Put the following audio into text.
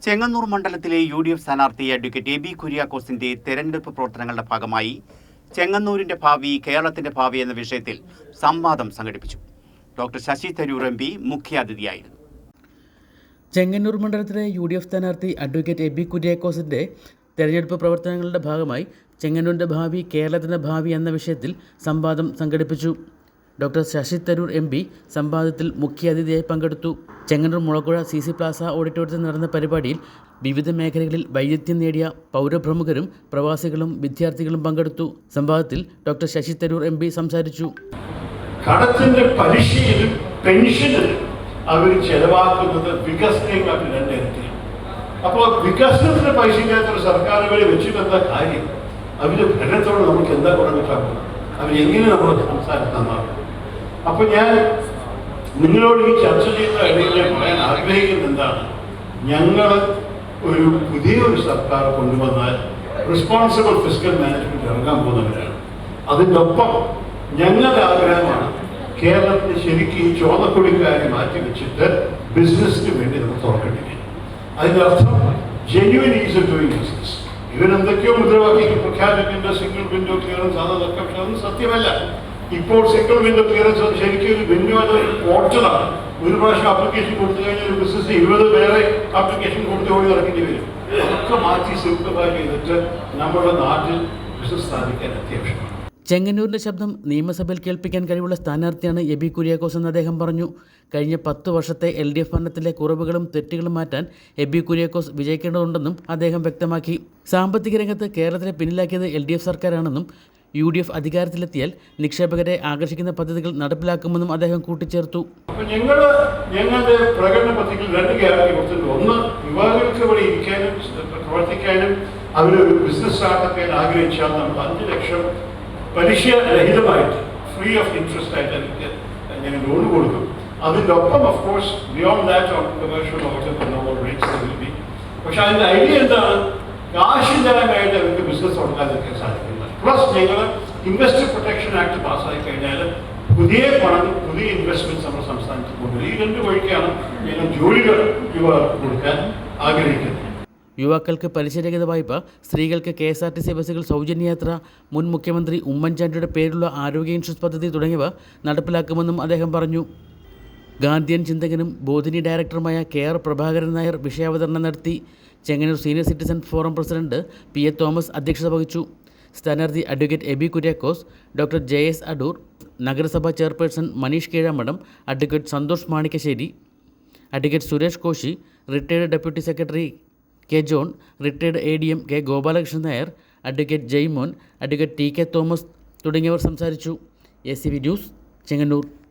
ചെങ്ങന്നൂർ മണ്ഡലത്തിലെ UDF സ്ഥാനാർത്ഥി advocate AB. കുര്യാക്കോസിന്റെ തെരഞ്ഞെടുപ്പ് പ്രവർത്തനങ്ങളുടെ ഭാഗമായി ചെങ്ങന്നൂരിന്റെ ഭാവി കേരളത്തിന്റെ ഭാവി എന്ന വിഷയത്തിൽ സംവാദം സംഘടിപ്പിച്ചു. ഡോക്ടർ ശശി തരൂർ MP മുഖ്യാതിഥിയായിരുന്നു. ചെങ്ങന്നൂർ മണ്ഡലത്തിലെ UDF സ്ഥാനാർത്ഥി അഡ്വക്കേറ്റ് എ.ബി. കുര്യാക്കോസിന്റെ തെരഞ്ഞെടുപ്പ് പ്രവർത്തനങ്ങളുടെ ഭാഗമായി ചെങ്ങന്നൂരിന്റെ ഭാവി കേരളത്തിന്റെ ഭാവി എന്ന വിഷയത്തിൽ സംവാദം സംഘടിപ്പിച്ചു. ഡോക്ടർ ശശി തരൂർ MP സംവാദത്തിൽ മുഖ്യാതിഥിയായി പങ്കെടുത്തു. ചെങ്ങന്നൂർ മുളക്കുഴ CC പ്ലാസ ഓഡിറ്റോറിയത്തിൽ നടന്ന പരിപാടിയിൽ വിവിധ മേഖലകളിൽ വൈദഗ്ധ്യം നേടിയ പൗരപ്രമുഖരും പ്രവാസികളും വിദ്യാർത്ഥികളും പങ്കെടുത്തു. സംവാദത്തിൽ ഡോക്ടർ ശശി തരൂർ MP സംസാരിച്ചു. കടത്തിന്റെ പലിശയിലും പെൻഷനിലും അവർ ചെലവാക്കുന്നത് വികസനങ്ങൾക്ക് രണ്ടിരട്ടി. അപ്പോൾ വികസനത്തിന് പൈസ ഇല്ലാത്തൊരു സർക്കാർ അവരെ വെച്ചിട്ടെന്താ കാര്യം? അവരുടെ ഭരണത്തോട് നമുക്ക് എന്താ ഗുണമിട്ടാകും? അവരെങ്ങനെ നമ്മൾ സംസാരിക്കുന്നതാണ്? അപ്പോൾ ഞാൻ നിങ്ങളോട് ഈ ചർച്ച ചെയ്യുന്ന ഇടയിൽ പറയാൻ ആഗ്രഹിക്കുന്നത് എന്താണ്, ഞങ്ങൾ ഒരു പുതിയൊരു സർക്കാർ കൊണ്ടുവന്നാൽ റെസ്പോൺസിബിൾ ഫിസ്ക്കൽ മാനേജ്മെന്റ് ഇറങ്ങാൻ പോകുന്നവരാണ്. അതിൻ്റെ ഒപ്പം ഞങ്ങളുടെ ആഗ്രഹമാണ് കേരളത്തിൽ ശരിക്കും ഈ ചോദക്കൊടിക്കാരെ മാറ്റി വെച്ചിട്ട് ബിസിനസ്സിന് വേണ്ടി നമ്മൾ തുറക്കണ്ടില്ല. അതിൻ്റെ അർത്ഥം genuine ease of doing business. ഇവരെന്തൊക്കെയോ മുദ്രാവാക്യങ്ങൾ പ്രഖ്യാപിക്കേണ്ട സിംഗിൾ വിൻഡോ ക്ലിയറൻസ് അതൊക്കെ, പക്ഷെ അതൊന്നും സത്യമല്ല. ഇപ്പോൾ സിംഗിൾ വിൻഡോ ക്ലിയറൻസ് ശരിക്കും ഒരു വിൻഡോ അതൊരു പോർട്ടലാണ്. ഒരു പ്രാവശ്യം ആപ്ലിക്കേഷൻ കൊടുത്തു കഴിഞ്ഞാൽ ഒരു ബിസിനസ് 20 വേറെ ആപ്ലിക്കേഷൻ കൊടുത്ത് ഓടി ഇറക്കേണ്ടി വരും. അതൊക്കെ മാറ്റി സിംപ്ലിഫൈ ചെയ്തിട്ട് നമ്മുടെ നാട്ടിൽ ബിസിനസ് സ്ഥാപിക്കാൻ അത്യാവശ്യമാണ്. ചെങ്ങന്നൂരിന്റെ ശബ്ദം നിയമസഭയിൽ കേൾപ്പിക്കാൻ കഴിവുള്ള സ്ഥാനാർത്ഥിയാണ് എ.ബി. കുര്യാക്കോസ് എന്ന് അദ്ദേഹം പറഞ്ഞു. കഴിഞ്ഞ 10 വർഷത്തെ LDF ഭരണത്തിലെ കുറവുകളും തെറ്റുകളും മാറ്റാൻ എ.ബി. കുര്യാക്കോസ് വിജയിക്കേണ്ടതുണ്ടെന്നും അദ്ദേഹം വ്യക്തമാക്കി. സാമ്പത്തിക രംഗത്ത് കേരളത്തിലെ പിന്നിലാക്കിയത് LDF സർക്കാരാണെന്നും UDF അധികാരത്തിലെത്തിയാൽ നിക്ഷേപകരെ ആകർഷിക്കുന്ന പദ്ധതികൾ നടപ്പിലാക്കുമെന്നും അദ്ദേഹം കൂട്ടിച്ചേർത്തു. ഞങ്ങളുടെ പ്രകടന പദ്ധതിയിൽ 2 ഗ്യാരണ്ടി കൊടുത്തിട്ടുണ്ട്. ഒന്ന്, യുവാക്കൾക്ക് ഇവിടെ ഇരിക്കാനും പ്രവർത്തിക്കാനും അവരൊരു ബിസിനസ് സ്റ്റാർട്ടപ്പ് ചെയ്യാൻ ആഗ്രഹിച്ചാൽ നമ്മൾ 5 ലക്ഷം പലിശ രഹിതമായിട്ട് ഫ്രീ ഓഫ് ഇൻട്രസ്റ്റ് ആയിട്ട് എനിക്ക് ഞങ്ങൾ ലോൺ കൊടുക്കും. അതിൻ്റെ ഒപ്പം of course beyond that on commercial rates will be. പക്ഷെ അതിൻ്റെ ഐഡിയ എന്താണ്, കാശില്ലായ്മയായിട്ട് അവർക്ക് ബിസിനസ് തുടങ്ങാതിരിക്കാൻ സാധിക്കില്ല. പ്ലസ് ഞങ്ങൾ ഇൻവെസ്റ്റർ പ്രൊട്ടക്ഷൻ ആക്ട് പാസ്സായി കഴിഞ്ഞാൽ പുതിയ പണം, പുതിയ ഇൻവെസ്റ്റ്മെന്റ്സ് നമ്മുടെ സംസ്ഥാനത്ത് കൊണ്ടുവരും. ഈ 2 വഴിക്കാണ് ഞങ്ങൾ ജോലികൾ യുവാക്കൾക്ക് കൊടുക്കാൻ ആഗ്രഹിക്കുന്നത്. യുവാക്കൾക്ക് പലിശരഹിത വായ്പ, സ്ത്രീകൾക്ക് KSRTC ബസ്സുകൾ സൗജന്യയാത്ര, മുൻ മുഖ്യമന്ത്രി ഉമ്മൻചാണ്ടിയുടെ പേരിലുള്ള ആരോഗ്യ ഇൻഷുറൻസ് പദ്ധതി തുടങ്ങിയവ നടപ്പിലാക്കുമെന്നും അദ്ദേഹം പറഞ്ഞു. ഗാന്ധിയൻ ചിന്തകനും ബോധിനി ഡയറക്ടറുമായ KR പ്രഭാകരൻ നായർ വിഷയാവതരണം നടത്തി. Chengannur senior citizen forum president PA Thomas അധ്യക്ഷത വഹിച്ചു. സ്ഥാനാർത്ഥി അഡ്വക്കേറ്റ് എ.ബി. കുര്യാക്കോസ്, ഡോക്ടർ JS അടൂർ, നഗരസഭാ chairperson Manish Keezhamadom, advocate Santhosh Manikkassery, advocate Suresh Koshy, retired deputy secretary K. John, retired ADM K. Gopalakrishnan Nair, advocate Jaimon, advocate TK Thomas തുടങ്ങിയവർ സംസാരിച്ചു. ACV news, Chengannur.